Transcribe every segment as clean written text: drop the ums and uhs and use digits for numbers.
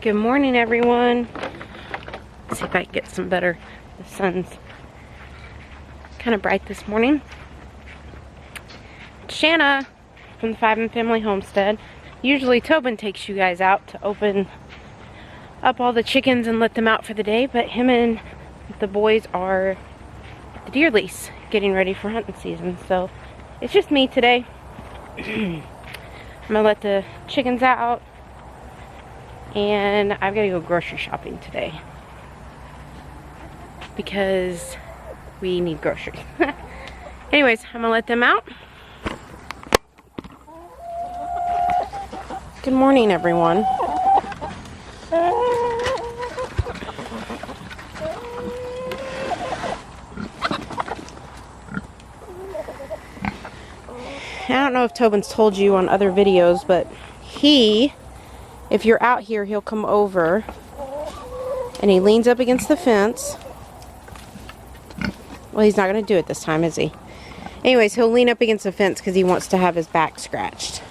Good morning, everyone. Let's see if I can get some better. The sun's kind of bright this morning. Shanna from the Family Homestead. Usually Tobin takes you guys out to open up all the chickens and let them out for the day, but him and the boys are at the deer lease getting ready for hunting season, so it's just me today. I'm gonna let the chickens out, and I've got to go grocery shopping today because we need groceries. Anyways, I'm gonna let them out. Good morning, everyone. I don't know if Tobin's told you on other videos, but if you're out here, he'll come over and he leans up against the fence. Well, he's not going to do it this time, is he? Anyways, he'll lean up against the fence because he wants to have his back scratched.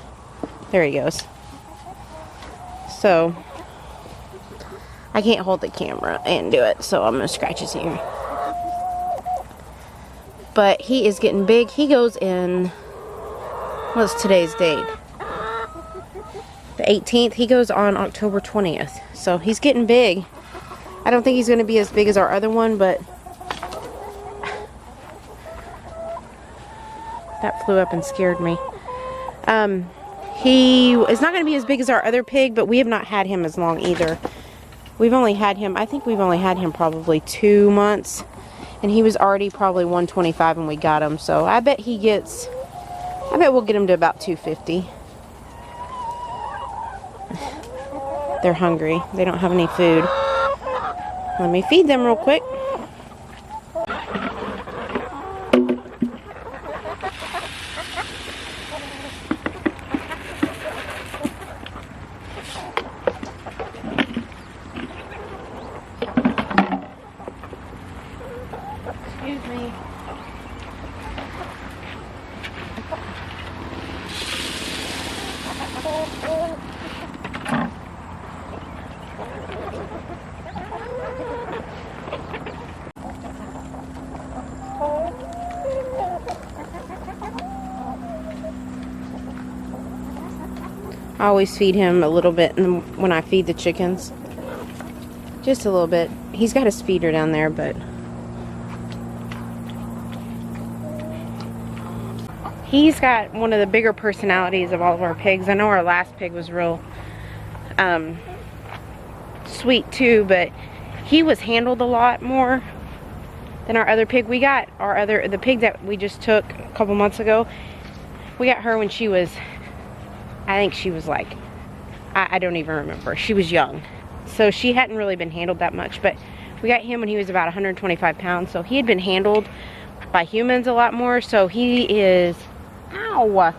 There he goes. So, I can't hold the camera and do it, so I'm going to scratch his ear. But he is getting big. He goes in, what's today's date? The 18th. He goes on October 20th. So he's getting big. I don't think he's going to be as big as our other one, but that flew up and scared me. He is not going to be as big as our other pig, but we have not had him as long either. We've only had him, I think we've only had him probably 2 months. And he was already probably 125 when we got him. So I bet we'll get him to about 250. They're hungry. They don't have any food. Let me feed them real quick. Excuse me. I always feed him a little bit when I feed the chickens. Just a little bit. He's got his feeder down there, but he's got one of the bigger personalities of all of our pigs. I know our last pig was real sweet too, but he was handled a lot more than our other pig. We got the pig that we just took a couple months ago. We got her when she was, I think she was like, I don't even remember. She was young. So she hadn't really been handled that much. But we got him when he was about 125 pounds. So he had been handled by humans a lot more. So he is, ow.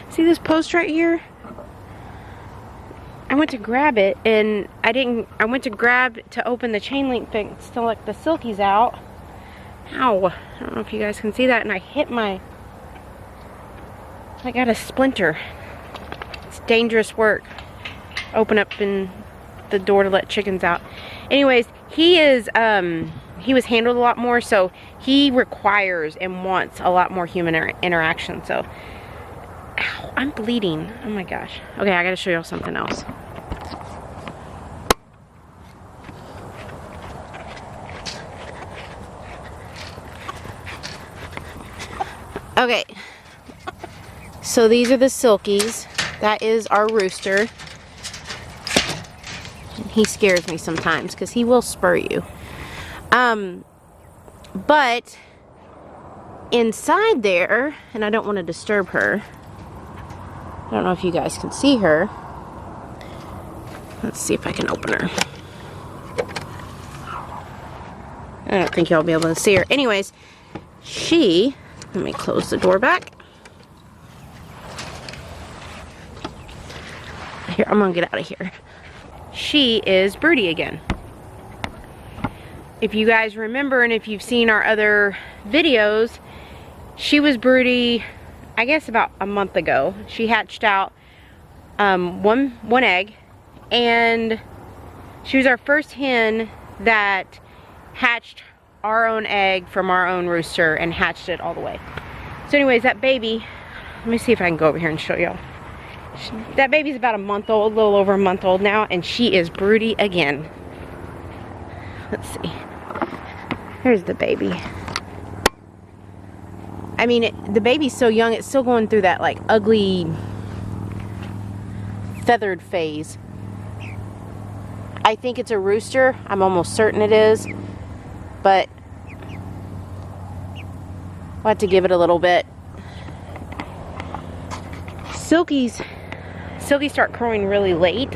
See this post right here? I went to grab it and I went to grab to open the chain link fence to let the silkies out. Ow. I don't know if you guys can see that. And I hit I got a splinter. It's dangerous work. Open up the door to let chickens out. Anyways, he was handled a lot more, so he requires and wants a lot more human interaction. So, ow, I'm bleeding. Oh my gosh. Okay, I gotta show y'all something else. Okay. So these are the silkies. That is our rooster. He scares me sometimes because he will spur you. But inside there, and I don't want to disturb her. I don't know if you guys can see her. Let's see if I can open her. I don't think y'all will be able to see her. Anyways, let me close the door back. Here, I'm gonna get out of here. She is broody again. If you guys remember, and if you've seen our other videos, she was broody, I guess about a month ago. She hatched out one egg, and she was our first hen that hatched our own egg from our own rooster and hatched it all the way. So anyways, that baby, let me see if I can go over here and show y'all. That baby's about a month old, a little over a month old now, and she is broody again. Let's see. Here's the baby. I mean, the baby's so young, it's still going through that like ugly feathered phase. I think it's a rooster. I'm almost certain it is, but we'll have to give it a little bit. Silkies start crowing really late.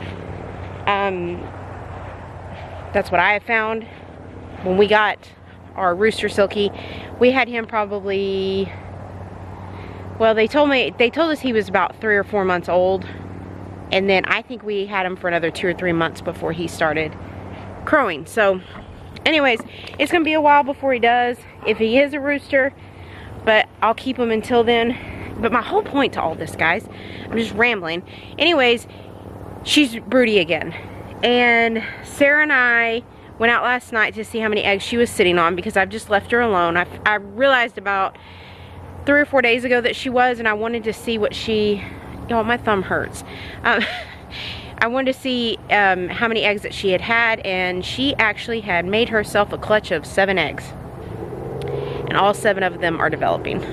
That's what I have found. When we got our rooster Silky, we had him probably, well, they told us he was about 3 or 4 months old, and then I think we had him for another 2 or 3 months before he started crowing. So anyways, it's gonna be a while before he does, if he is a rooster, but I'll keep him until then. But my whole point to all this, guys, I'm just rambling. Anyways, she's broody again. And Sarah and I went out last night to see how many eggs she was sitting on, because I've just left her alone. I realized about 3 or 4 days ago that she was, and I wanted to see what she, y'all, my thumb hurts. I wanted to see how many eggs that she had, and she actually had made herself a clutch of 7 eggs. And all 7 of them are developing.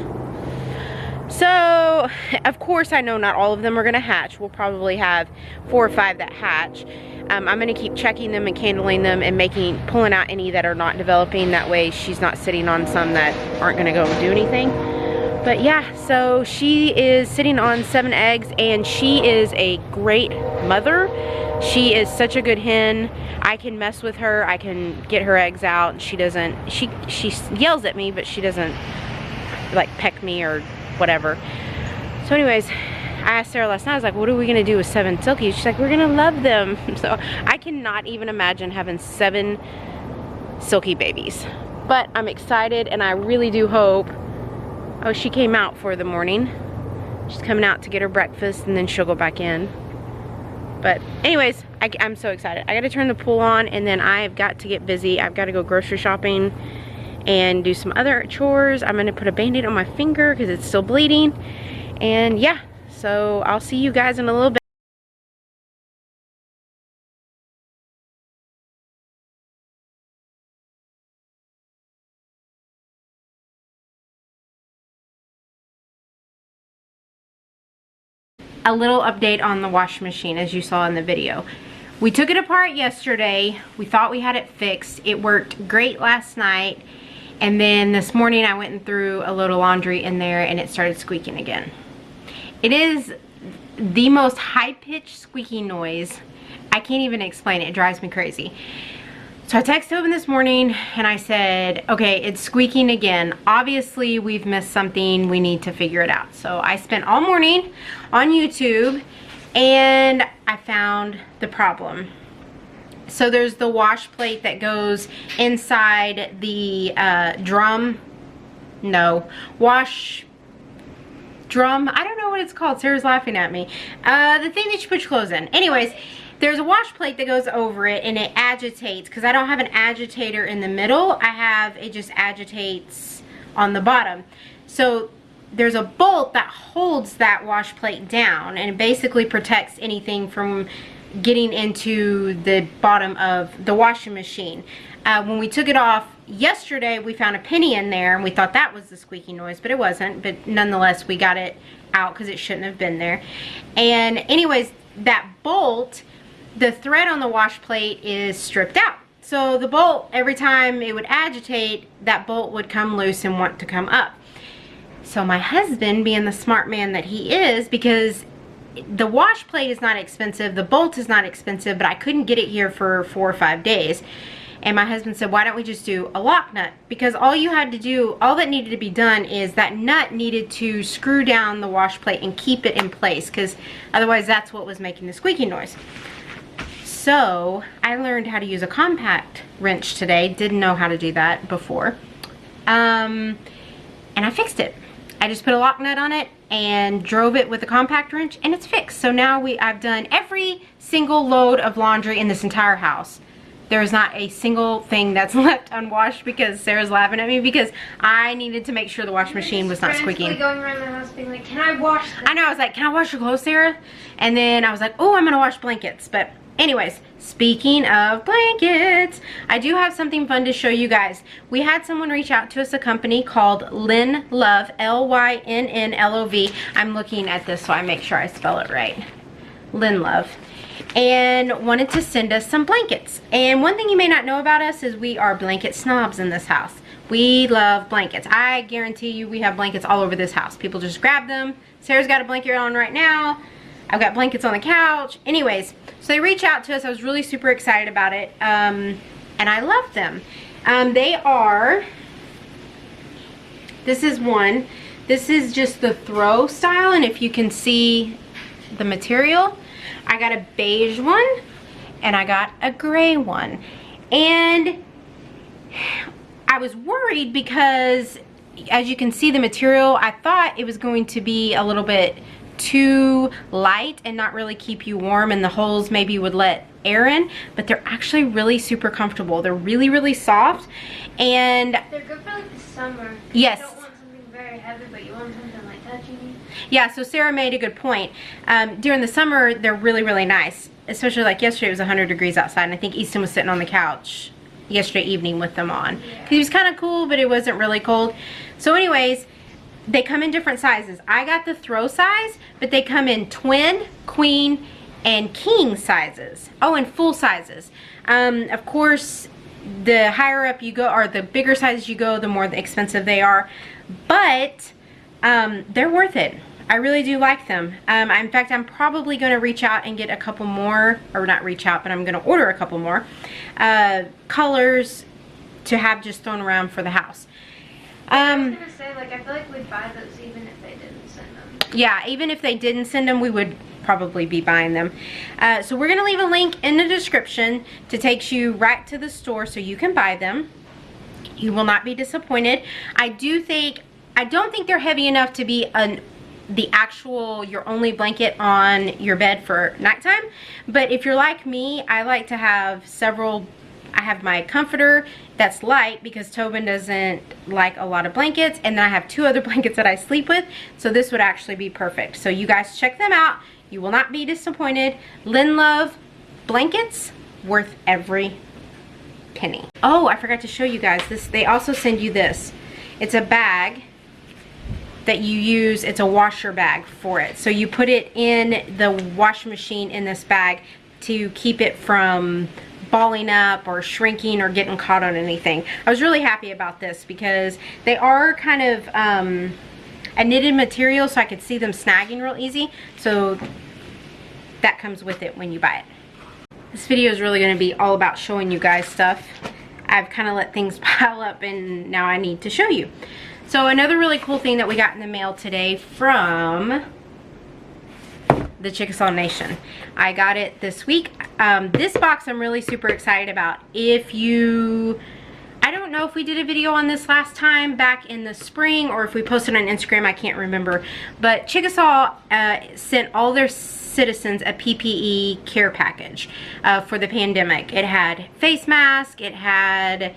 So, of course, I know not all of them are going to hatch. We'll probably have 4 or 5 that hatch. I'm going to keep checking them and candling them and pulling out any that are not developing. That way she's not sitting on some that aren't going to go and do anything. But yeah, so she is sitting on 7 eggs, and she is a great mother. She is such a good hen. I can mess with her. I can get her eggs out. She doesn't, she yells at me, but she doesn't like peck me or whatever. So anyways, I asked Sarah last night, I was like, what are we gonna do with 7 silkies? She's like, we're gonna love them. So I cannot even imagine having 7 silky babies. But I'm excited, and I really do hope. Oh, she came out for the morning. She's coming out to get her breakfast, and then she'll go back in. But anyways, I'm so excited. I gotta turn the pool on, and then I've got to get busy. I've got to go grocery shopping and do some other chores. I'm gonna put a band-aid on my finger because it's still bleeding. And yeah, so I'll see you guys in a little bit. A little update on the washing machine, as you saw in the video. We took it apart yesterday. We thought we had it fixed. It worked great last night. And then this morning I went and threw a load of laundry in there, and it started squeaking again. It is the most high-pitched squeaking noise. I can't even explain it. It drives me crazy. So I texted Tobin this morning and I said, okay, it's squeaking again. Obviously we've missed something. We need to figure it out. So I spent all morning on YouTube and I found the problem. So there's the wash plate that goes inside the wash drum. I don't know what it's called. Sarah's laughing at me. The thing that you put your clothes in. Anyways, there's a wash plate that goes over it, and it agitates because I don't have an agitator in the middle. It just agitates on the bottom. So there's a bolt that holds that wash plate down, and it basically protects anything from getting into the bottom of the washing machine. When we took it off yesterday, we found a penny in there, and we thought that was the squeaky noise, but it wasn't. But nonetheless, we got it out because it shouldn't have been there. And anyways, that bolt, the thread on the wash plate is stripped out. So the bolt, every time it would agitate, that bolt would come loose and want to come up. So my husband, being the smart man that he is, because the wash plate is not expensive, the bolt is not expensive, but I couldn't get it here for 4 or 5 days. And my husband said, why don't we just do a lock nut? Because all you had to do, all that needed to be done is that nut needed to screw down the wash plate and keep it in place, because otherwise that's what was making the squeaky noise. So I learned how to use a compact wrench today. Didn't know how to do that before. And I fixed it. I just put a lock nut on it and drove it with a compact wrench, and it's fixed. So now I've done every single load of laundry in this entire house. There is not a single thing that's left unwashed because Sarah's laughing at me because I needed to make sure the washing machine was not squeaking. Going around the house being like, can I wash this? I know, I was like, can I wash your clothes, Sarah? And then I was like, oh, I'm gonna wash blankets. But anyways, speaking of blankets, I do have something fun to show you guys. We had someone reach out to us, a company called Lynn Love, Lynnlov. I'm looking at this so I make sure I spell it right. Lynn Love. And wanted to send us some blankets. And one thing you may not know about us is we are blanket snobs in this house. We love blankets. I guarantee you we have blankets all over this house. People just grab them. Sarah's got a blanket on right now. I've got blankets on the couch. Anyways, so they reached out to us. I was really super excited about it. And I love them. They are, this is one. This is just the throw style, and if you can see the material, I got a beige one and I got a gray one. And I was worried because, as you can see the material, I thought it was going to be a little bit too light and not really keep you warm, and the holes maybe would let air in, but they're actually really super comfortable. They're really, really soft, and they're good for like the summer. Yes. You don't want something very heavy, but you want something like touchy. Yeah, so Sarah made a good point. During the summer, they're really, really nice. Especially like yesterday, it was 100 degrees outside, and I think Easton was sitting on the couch yesterday evening with them on. Yeah. He was kind of cool, but it wasn't really cold. So anyways, they come in different sizes. I got the throw size, but they come in twin, queen, and king sizes. Oh, and full sizes. Of course, the higher up you go, or the bigger sizes you go, the more expensive they are. But they're worth it. I really do like them. In fact, I'm probably going to reach out and get a couple more, or not reach out, but I'm going to order a couple more colors to have just thrown around for the house. I was going to say, like, I feel like we'd buy those even if they didn't send them. Yeah, even if they didn't send them, we would probably be buying them. So we're going to leave a link in the description to take you right to the store so you can buy them. You will not be disappointed. I don't think they're heavy enough to be the actual your only blanket on your bed for nighttime, but if you're like me, I like to have several. I have my comforter that's light because Tobin doesn't like a lot of blankets, and then I have 2 other blankets that I sleep with, so this would actually be perfect. So you guys check them out. You will not be disappointed. Lynn Love blankets, worth every penny. Oh, I forgot to show you guys this. They also send you this. It's a bag that you use. It's a washer bag for it, so you put it in the washing machine in this bag to keep it from balling up or shrinking or getting caught on anything. I was really happy about this because they are kind of a knitted material, so I could see them snagging real easy, so that comes with it when you buy it. This video is really going to be all about showing you guys stuff. I've kind of let things pile up and now I need to show you. So another really cool thing that we got in the mail today from the Chickasaw Nation. I got it this week. This box I'm really super excited about. I don't know if we did a video on this last time back in the spring or if we posted on Instagram, I can't remember. But Chickasaw sent all their citizens a PPE care package for the pandemic. It had face mask, it had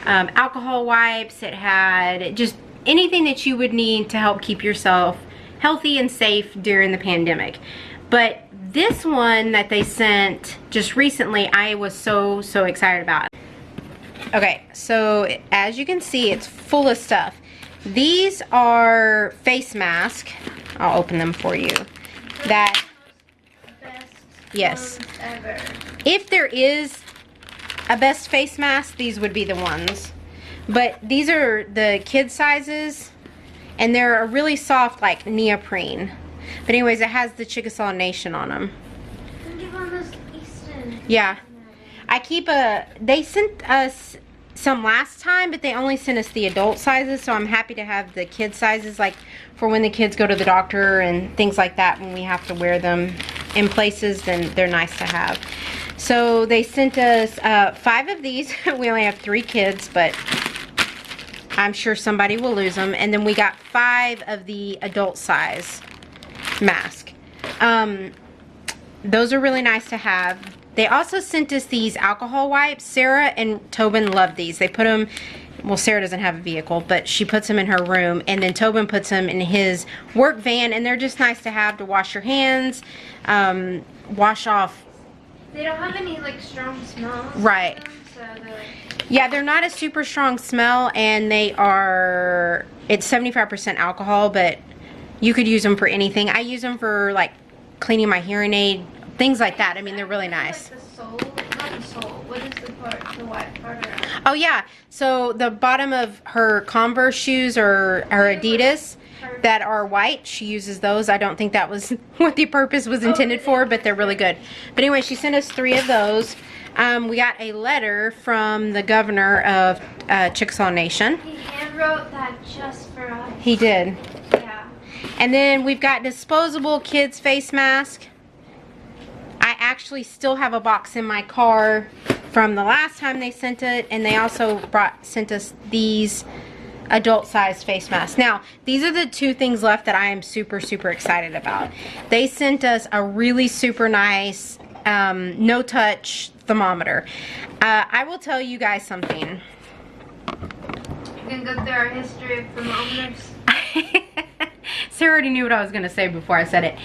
alcohol wipes, it had just anything that you would need to help keep yourself healthy and safe during the pandemic. But this one that they sent just recently, I was so excited about. Okay, so as you can see, it's full of stuff. These are face masks. I'll open them for you. That, yes. Ever. If there is a best face mask, these would be the ones. But these are the kid sizes, and they're a really soft, like neoprene. But anyways, it has the Chickasaw Nation on them. Give on those Easton. Yeah. They sent us some last time, but they only sent us the adult sizes, so I'm happy to have the kid sizes, like for when the kids go to the doctor and things like that, when we have to wear them in places, then they're nice to have. So they sent us 5 of these. We only have 3 kids, but I'm sure somebody will lose them. And then we got 5 of the adult size mask. Those are really nice to have. They also sent us these alcohol wipes. Sarah and Tobin love these. They put them, well, Sarah doesn't have a vehicle, but she puts them in her room, and then Tobin puts them in his work van, and they're just nice to have to wash your hands, wash off. They don't have any like strong smells. Right. So they're like, yeah, they're not a super strong smell, and they are, it's 75% alcohol, but you could use them for anything. I use them for like cleaning my hearing aid, things like that. I mean, they're really nice. like the sole, not the sole. What is the part, the white part around? Oh yeah, so the bottom of her Converse shoes or her Adidas that are white, she uses those. I don't think that was what the purpose was intended for, but they're really good. But anyway, she sent us 3 of those. We got a letter from the governor of Chickasaw Nation. He handwrote that just for us. He did. Yeah. And then we've got disposable kids face mask. I actually still have a box in my car from the last time they sent it, and they also sent us these adult sized face masks. Now, these are the 2 things left that I am super excited about. They sent us a really super nice no touch thermometer. I will tell you guys something. You can go through our history of thermometers. Sarah already knew what I was going to say before I said it.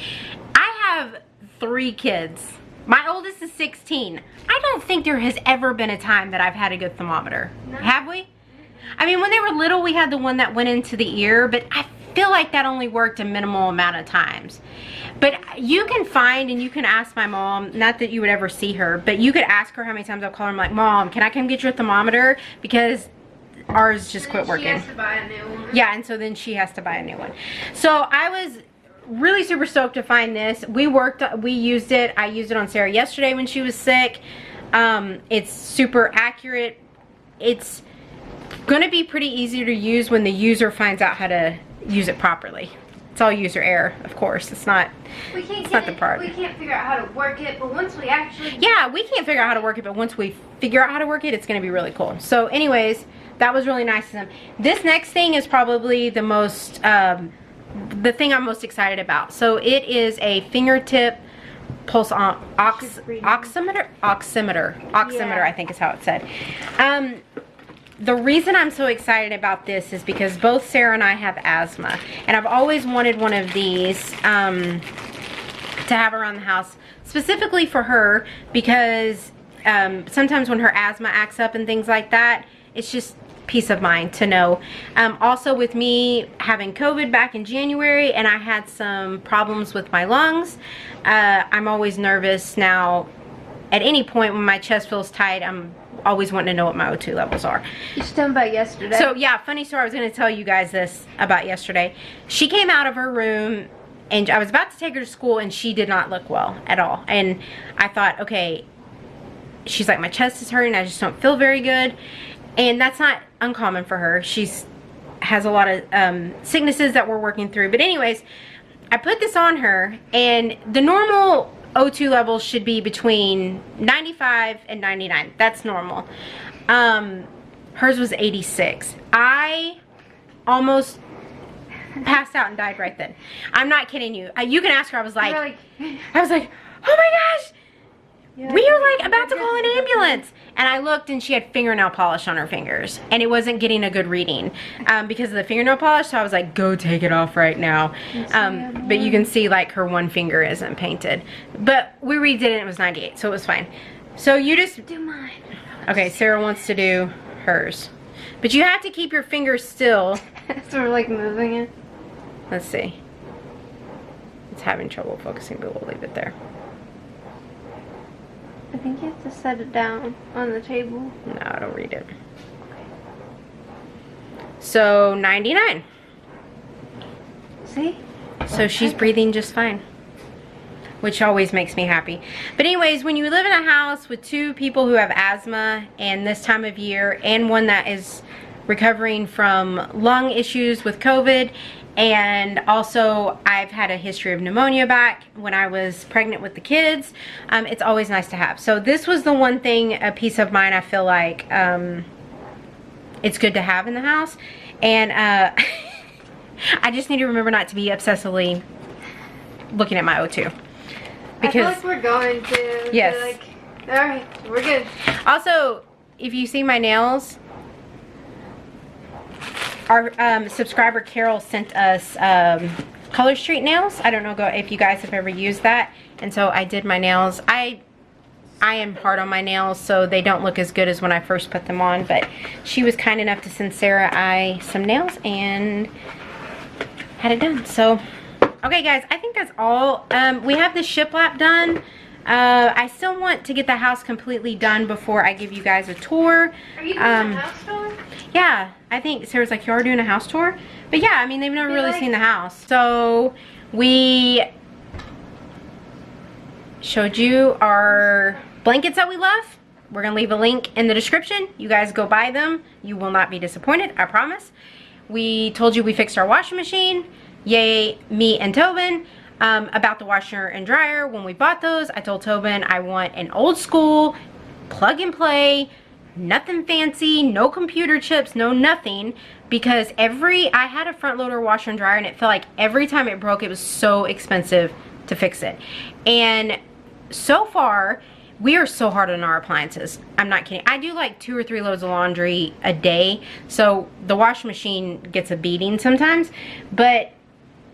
I have 3 kids. My oldest is 16. I don't think there has ever been a time that I've had a good thermometer. No. Have we? I mean, when they were little, we had the one that went into the ear, but I feel like that only worked a minimal amount of times. But you can find, and you can ask my mom, not that you would ever see her, but you could ask her how many times I've called her. I'm like, Mom, can I come get your thermometer? Because ours just quit working. She has to buy a new one. Yeah, and so then she has to buy a new one. So I was really super stoked to find this. We used it. I used it on Sarah yesterday when she was sick. It's super accurate. It's gonna be pretty easy to use when the user finds out how to use it properly. It's all user error, of course. It's not the part. We can't figure out how to work it, but once we actually... Yeah, we can't figure out how to work it, but once we figure out how to work it, it's gonna be really cool. So anyways, that was really nice of them. This next thing is probably the most, the thing I'm most excited about. So it is a fingertip pulse oximeter, I think is how it's said. The reason I'm so excited about this is because both Sarah and I have asthma, and I've always wanted one of these to have around the house, specifically for her, because sometimes when her asthma acts up and things like that, it's just peace of mind to know. Also with me having COVID back in January, and I had some problems with my lungs, I'm always nervous now. At any point when my chest feels tight, I'm always wanting to know what my O2 levels are. You just told me about yesterday. So yeah, funny story. I was going to tell you guys this about yesterday. She came out of her room, and I was about to take her to school, and she did not look well at all. And I thought, okay, she's like, my chest is hurting, I just don't feel very good. And that's not uncommon for her. Has a lot of sicknesses that we're working through. But anyways, I put this on her, and the normal O2 levels should be between 95 and 99. That's normal. Hers was 86. I almost passed out and died right then. I'm not kidding you. You can ask her. I was like, oh my gosh. We are like about to call an ambulance. And I looked, and she had fingernail polish on her fingers, and it wasn't getting a good reading because of the fingernail polish. So I was like, go take it off right now. But you can see like her one finger isn't painted. But we redid it, and it was 98, so it was fine. So you just do mine. Okay, Sarah wants to do hers, but you have to keep your fingers still. So we're like moving it. Let's see. It's having trouble focusing, but we'll leave it there. I think you have to set it down on the table. No, I don't read it. So 99. See? So she's breathing just fine, which always makes me happy. But anyways, when you live in a house with 2 people who have asthma, and this time of year, and one that is recovering from lung issues with COVID, and also I've had a history of pneumonia back when I was pregnant with the kids, it's always nice to have. So this was the one thing, a peace of mind, I feel like it's good to have in the house. And I just need to remember not to be obsessively looking at my O2. I feel like we're going to. Yes. Like, all right, we're good. Also, if you see my nails, our subscriber Carol sent us Color Street nails. I don't know if you guys have ever used that. And so I did my nails. I am hard on my nails, so they don't look as good as when I first put them on. But she was kind enough to send Sarah some nails and had it done. So, okay guys, I think that's all. We have the shiplap done. I still want to get the house completely done before I give you guys a tour. Are you doing a house tour? Yeah, I think Sarah's like, you are doing a house tour? But yeah, I mean, they've never really seen the house. So we showed you our blankets that we love. We're gonna leave a link in the description. You guys go buy them. You will not be disappointed, I promise. We told you we fixed our washing machine. Yay, me and Tobin. About the washer and dryer, when we bought those, I told Tobin I want an old school plug and play, nothing fancy, no computer chips, no nothing, because I had a front loader washer and dryer and it felt like every time it broke it was so expensive to fix it. And so far we are so hard on our appliances. I'm not kidding. I do like 2 or 3 loads of laundry a day, so the washing machine gets a beating sometimes. But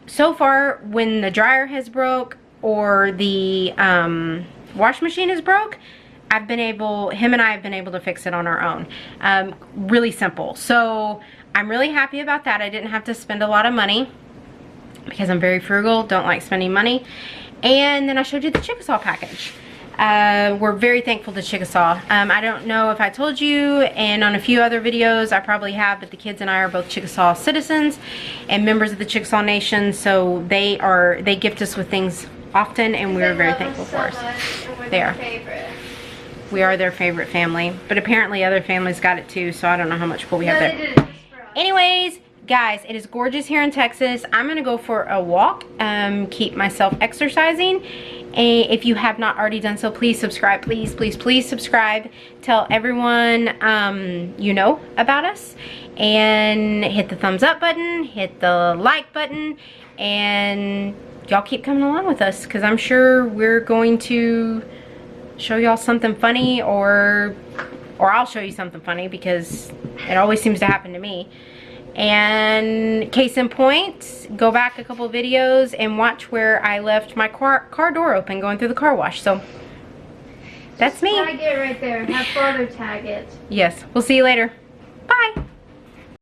so far, when the dryer has broke or the washing machine is broke, him and I have been able to fix it on our own. Really simple. So I'm really happy about that. I didn't have to spend a lot of money because I'm very frugal, don't like spending money. And then I showed you the Chickasaw package. We're very thankful to Chickasaw. I don't know if I told you, and on a few other videos I probably have, but the kids and I are both Chickasaw citizens and members of the Chickasaw Nation, so they gift us with things often, and we are very thankful for us. They are. We are their favorite family, but apparently other families got it too, so I don't know how much pull we have there. Anyways, guys, it is gorgeous here in Texas. I'm gonna go for a walk, keep myself exercising. And if you have not already done so, please subscribe. Please, please, please subscribe. Tell everyone you know about us. And hit the thumbs up button, hit the like button, and y'all keep coming along with us, because I'm sure we're going to show y'all something funny, or I'll show you something funny, because it always seems to happen to me. And case in point, go back a couple videos and watch where I left my car door open going through the car wash. So that's me. Tag it right there. Have father tag it. Yes. We'll see you later. Bye.